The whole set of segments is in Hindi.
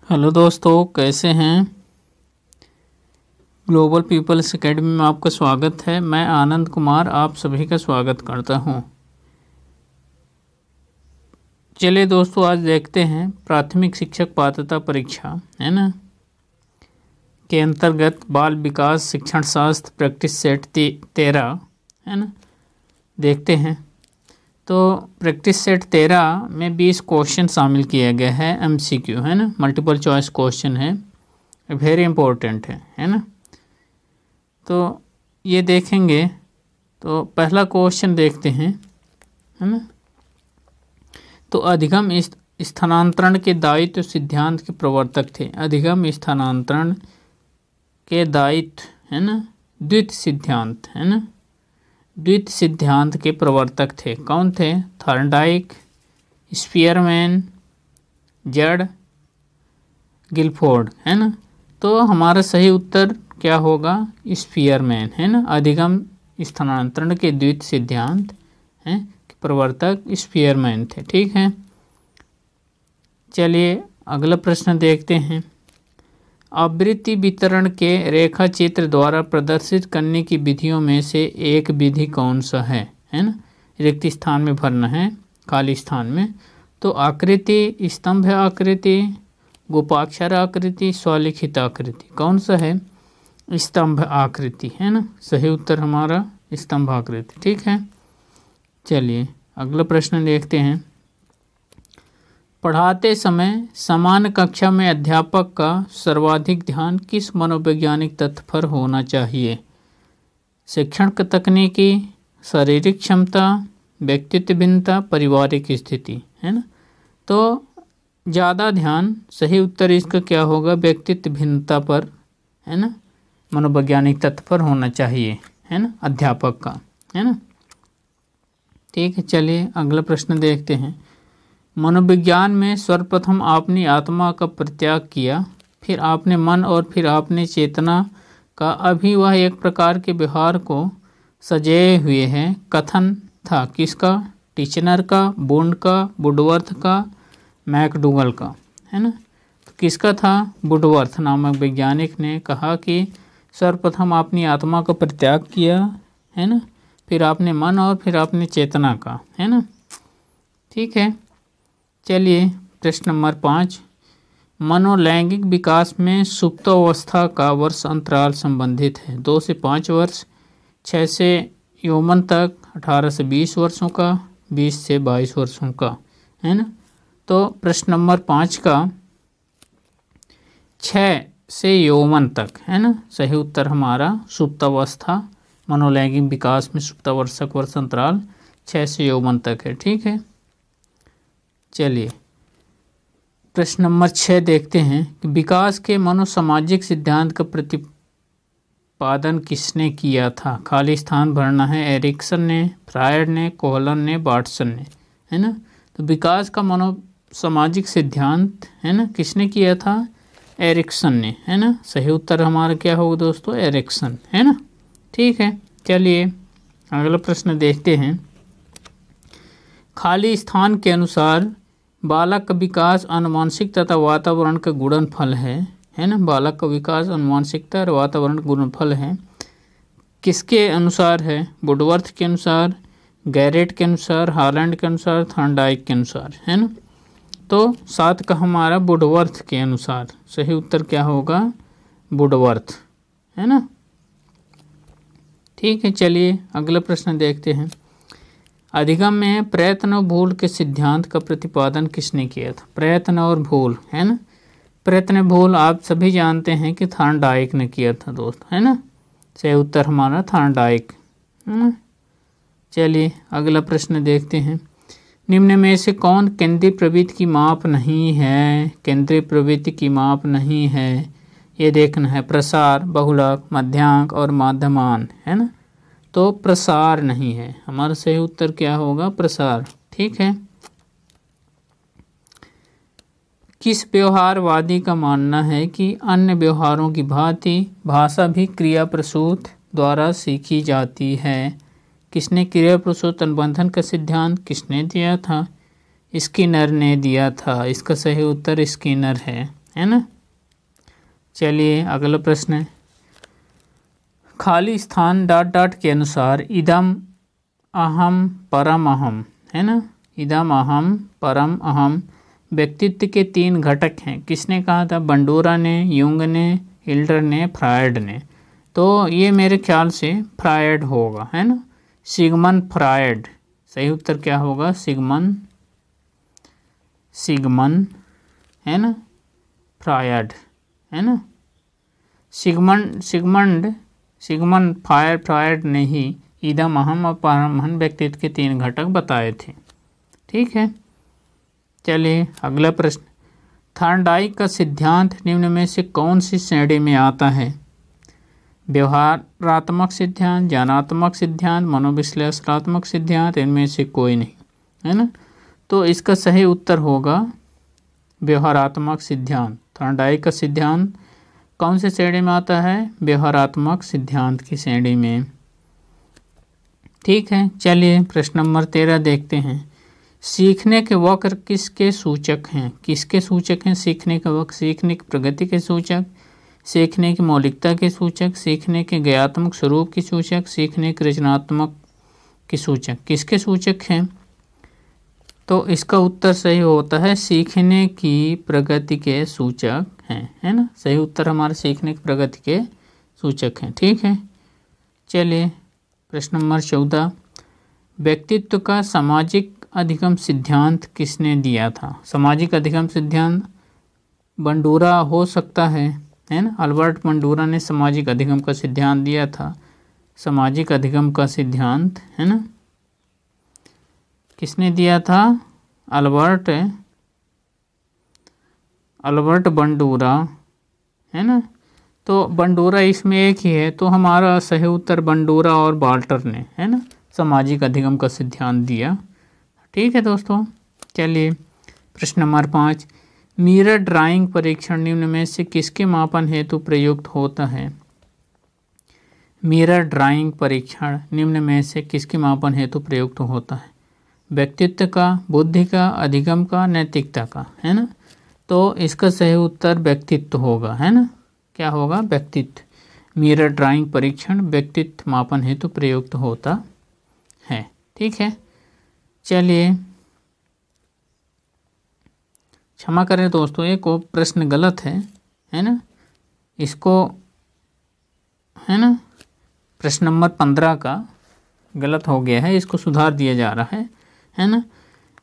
हेलो दोस्तों, कैसे हैं। ग्लोबल पीपल्स एकेडमी में आपका स्वागत है। मैं आनंद कुमार आप सभी का स्वागत करता हूं। चलिए दोस्तों, आज देखते हैं प्राथमिक शिक्षक पात्रता परीक्षा है ना के अंतर्गत बाल विकास शिक्षण शास्त्र प्रैक्टिस सेट 13 है ना। देखते हैं तो प्रैक्टिस सेट 13 में 20 क्वेश्चन शामिल किया गया है। MCQ है ना, मल्टीपल चॉइस क्वेश्चन है, वेरी इंपॉर्टेंट है ना। तो ये देखेंगे तो पहला क्वेश्चन देखते हैं है ना। तो अधिगम स्थानांतरण के दायित्व सिद्धांत के प्रवर्तक थे। अधिगम स्थानांतरण के दायित्व है ना, द्वित सिद्धांत है ना, द्वित सिद्धांत के प्रवर्तक थे। कौन थे? थॉर्नडाइक, स्पीयरमैन, जड, गिलफोर्ड है ना। तो हमारा सही उत्तर क्या होगा? स्पीयरमैन है ना। अधिगम स्थानांतरण के द्वित सिद्धांत हैं प्रवर्तक स्पीयरमैन थे। ठीक है, चलिए अगला प्रश्न देखते हैं। आवृत्ति वितरण के रेखा चित्र द्वारा प्रदर्शित करने की विधियों में से एक विधि कौन सा है ना। रिक्त स्थान में भरना है, खाली स्थान में। तो आकृति, स्तंभ आकृति, गोपाक्षर आकृति, स्वलिखित आकृति, कौन सा है? स्तंभ आकृति है ना। सही उत्तर हमारा स्तंभ आकृति। ठीक है, चलिए अगला प्रश्न देखते हैं। पढ़ाते समय समान कक्षा में अध्यापक का सर्वाधिक ध्यान किस मनोवैज्ञानिक तथ्य पर होना चाहिए? शिक्षण तकनीकी, शारीरिक क्षमता, व्यक्तित्व भिन्नता, पारिवारिक स्थिति है ना। तो ज़्यादा ध्यान, सही उत्तर इसका क्या होगा? व्यक्तित्व भिन्नता पर है ना, मनोवैज्ञानिक तथ्य पर होना चाहिए है ना, अध्यापक का है ना। ठीक है, चलिए अगला प्रश्न देखते हैं। मनोविज्ञान में सर्वप्रथम आपने आत्मा का परित्याग किया, फिर आपने मन और फिर आपने चेतना का। अभी वह एक प्रकार के व्यवहार को सजाए हुए है। कथन था किसका? टीचनर का, बोंड का, वुडवर्थ का, मैकडूगल का है ना। तो किसका था? वुडवर्थ नामक वैज्ञानिक ने कहा कि सर्वप्रथम आपने आत्मा का परित्याग किया है ना, फिर आपने मन और फिर आपने चेतना का है ना। ठीक है, चलिए प्रश्न नंबर 5। मनोलैंगिक विकास में सुप्तावस्था का वर्ष अंतराल संबंधित है। 2 से 5 वर्ष, 6 से यौवन तक, 18 से 20 वर्षों का, 20 से 22 वर्षों का है ना। तो प्रश्न नंबर 5 का 6 से यौवन तक है ना, सही उत्तर हमारा सुप्तावस्था, मनोलैंगिक विकास में सुप्तावस्था का वर्ष अंतराल 6 से यौवन तक है। ठीक है, चलिए प्रश्न नंबर 6 देखते हैं कि विकास के मनोसामाजिक सिद्धांत का प्रतिपादन किसने किया था? खाली स्थान भरना है। एरिक्सन ने, फ्रायड ने, कोहलर ने, वाटसन ने है ना। तो विकास का मनोसामाजिक सिद्धांत है ना किसने किया था? एरिक्सन ने है ना। सही उत्तर हमारा क्या होगा दोस्तों? एरिक्सन है ना। ठीक है, चलिए अगला प्रश्न देखते हैं। खाली स्थान के अनुसार बालक का विकास आनुवंशिक तथा वातावरण का गुणनफल है ना। बालक का विकास आनुवंशिकता और वातावरण का गुणनफल है। किसके अनुसार है? वुडवर्थ के अनुसार, गैरेट के अनुसार, हालैंड के अनुसार, थॉर्नडाइक के अनुसार है ना। तो 7 का हमारा वुडवर्थ के अनुसार। सही उत्तर क्या होगा? वुडवर्थ है ना। ठीक है, चलिए अगला प्रश्न देखते हैं। अधिगम में प्रयत्न और भूल के सिद्धांत का प्रतिपादन किसने किया था? प्रयत्न और भूल है ना। प्रयत्न भूल आप सभी जानते हैं कि थॉर्नडाइक ने किया था दोस्त है ना। सही उत्तर हमारा थॉर्नडाइक है ना। चलिए अगला प्रश्न देखते हैं। निम्न में से कौन केंद्रीय प्रवृत्ति की माप नहीं है? केंद्रीय प्रवृत्ति की माप नहीं है, ये देखना है। प्रसार, बहुलक, मध्यांक और माध्यमान है ना। तो प्रसार नहीं है, हमारा सही उत्तर क्या होगा? प्रसार। ठीक है, किस व्यवहारवादी का मानना है कि अन्य व्यवहारों की भांति भाषा भी क्रिया प्रसूत द्वारा सीखी जाती है? किसने क्रिया प्रसूत अनुबंधन का सिद्धांत किसने दिया था? स्किनर ने दिया था। इसका सही उत्तर स्किनर है है ना। चलिए अगला प्रश्न है, खाली स्थान डॉट डॉट के अनुसार इदम अहम परम अहम, है ना, इदम अहम परम अहम व्यक्तित्व के 3 घटक हैं। किसने कहा था? बंडूरा ने, यूंग ने, हिल्डर ने, फ्रायड ने। तो ये मेरे ख्याल से फ्रायड होगा, है ना, सिगमंड फ्रायड। सही उत्तर क्या होगा? सिगमंड है ना, फ्रायड, है ना। सिगमंड फ्रायड ने ही इदम अहम और परम अहम व्यक्तित्व के 3 घटक बताए थे। ठीक है। चलिए अगला प्रश्न, थॉर्नडाइक का सिद्धांत निम्न में से कौन सी श्रेणी में आता है? व्यवहारात्मक सिद्धांत, ज्ञानात्मक सिद्धांत, मनोविश्लेषणात्मक सिद्धांत, इनमें से कोई नहीं, है ना। तो इसका सही उत्तर होगा व्यवहारात्मक सिद्धांत। थॉर्नडाइक का सिद्धांत कौन से श्रेणी में आता है? व्यवहारात्मक सिद्धांत की श्रेणी में। ठीक है। चलिए प्रश्न नंबर 13 देखते हैं, सीखने के वक्र किसके सूचक हैं? किसके सूचक हैं सीखने का वक्र? सीखने की प्रगति के सूचक, सीखने की मौलिकता के सूचक, सीखने के ज्ञानात्मक स्वरूप के सूचक, सीखने के रचनात्मक के सूचक। किसके सूचक हैं? तो इसका उत्तर सही होता है सीखने की प्रगति के सूचक हैं, है ना। सही उत्तर हमारे सीखने की प्रगति के सूचक हैं। ठीक है। चलिए प्रश्न नंबर 14, व्यक्तित्व का सामाजिक अधिगम सिद्धांत किसने दिया था? सामाजिक अधिगम सिद्धांत बंडूरा हो सकता है ना। अल्बर्ट बंडूरा ने सामाजिक अधिगम का सिद्धांत दिया था। सामाजिक अधिगम का सिद्धांत, है ना, किसने दिया था? अल्बर्ट बंडूरा, है ना। तो बंडूरा इसमें एक ही है, तो हमारा सही उत्तर बंडूरा और बाल्टर ने, है ना, सामाजिक अधिगम का सिद्धांत दिया। ठीक है दोस्तों। चलिए प्रश्न नंबर 5, मिरर ड्राइंग परीक्षण निम्न में से किसके मापन हेतु प्रयुक्त होता है? मिरर ड्राइंग परीक्षण निम्न में से किसके मापन हेतु प्रयुक्त होता है? व्यक्तित्व का, बुद्धि का, अधिगम का, नैतिकता का, है ना। तो इसका सही उत्तर व्यक्तित्व होगा, है ना। क्या होगा? व्यक्तित्व। मिरर ड्राइंग परीक्षण व्यक्तित्व मापन हेतु प्रयुक्त होता है। ठीक है। चलिए क्षमा करें दोस्तों, एक प्रश्न गलत है ना, इसको, है ना, प्रश्न नंबर 15 का गलत हो गया है, इसको सुधार दिया जा रहा है ना।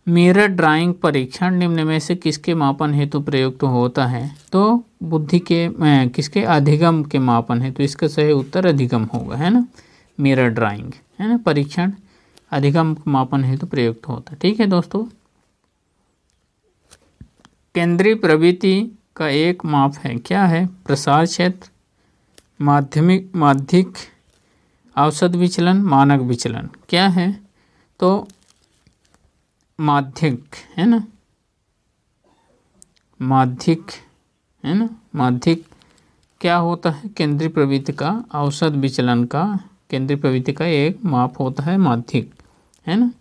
मिरर ड्राइंग परीक्षण निम्न में से किसके मापन हेतु प्रयुक्त होता है? तो बुद्धि के, किसके? अधिगम के मापन है, तो इसका सही उत्तर अधिगम होगा, है ना। मिरर ड्राइंग, है ना, परीक्षण अधिगम मापन हेतु प्रयुक्त होता है। ठीक है दोस्तों। केंद्रीय प्रवृत्ति का एक माप है, क्या है? प्रसार क्षेत्र, माध्यिक, औसत विचलन, मानक विचलन। क्या है? तो माध्यिक, है ना, माध्यिक, है ना। माध्यिक क्या होता है? केंद्रीय प्रवृत्ति का औसत विचलन का, केंद्रीय प्रवृत्ति का एक माप होता है माध्यिक, है ना।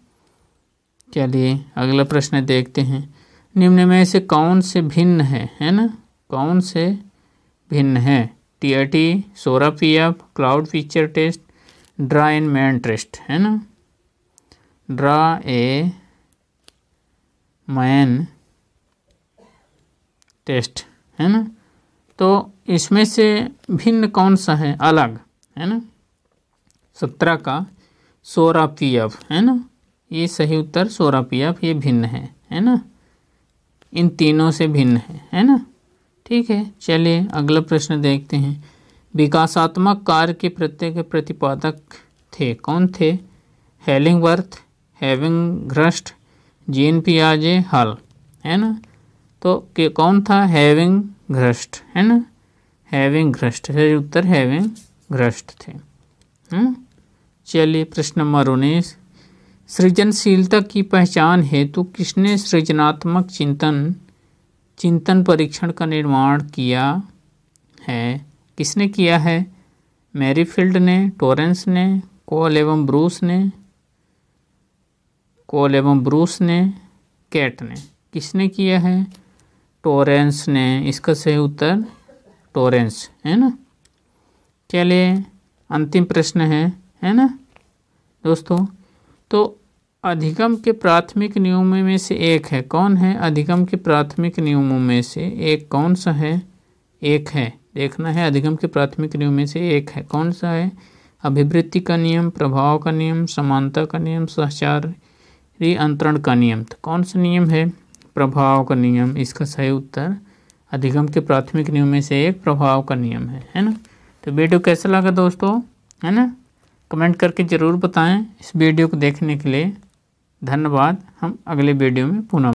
चलिए अगला प्रश्न देखते हैं, निम्न में से कौन से भिन्न है ना, कौन से भिन्न है? टीआरटी, सोरा PF, cloud feature test, draw and man test, है ना। ड्रा ए मैन टेस्ट, है ना। तो इसमें से भिन्न कौन सा है? अलग, है ना। 17 का सोरा पीएफ, है ना, ये सही उत्तर सोरा पीएफ, ये भिन्न है ना, इन तीनों से भिन्न है ना। ठीक है। चलिए अगला प्रश्न देखते हैं, विकासात्मक कार्य के प्रत्येक प्रतिपादक थे, कौन थे? हेलिंगवर्थ, हैविंगर्स्ट, जीन पियाजे, हल, है ना। तो कौन था? हैविंगर्स्ट, है ना, हैविंगर्स्ट, सही उत्तर हैविंगर्स्ट थे। चलिए प्रश्न नंबर 19, सृजनशीलता की पहचान हेतु किसने सृजनात्मक चिंतन परीक्षण का निर्माण किया है? किसने किया है? मैरीफील्ड ने, टोरेंस ने, कोल एवं ब्रूस ने, कैट ने। किसने किया है? टॉरेंस ने। इसका सही उत्तर टॉरेंस है ना। चलिए अंतिम प्रश्न है ना दोस्तों। तो अधिगम के प्राथमिक नियमों में से एक है, कौन है अधिगम के प्राथमिक नियमों में से एक कौन सा है? एक है, देखना है अधिगम के प्राथमिक नियमों में से एक है, कौन सा है? अभिवृत्ति का नियम, प्रभाव का नियम, समानता का नियम, सहचारी अंतरण का नियम। तो कौन सा नियम है? प्रभाव का नियम। इसका सही उत्तर अधिगम के प्राथमिक नियम में से एक प्रभाव का नियम है ना। तो वीडियो कैसा लगा दोस्तों, है ना? कमेंट करके ज़रूर बताएं। इस वीडियो को देखने के लिए धन्यवाद। हम अगले वीडियो में पुनः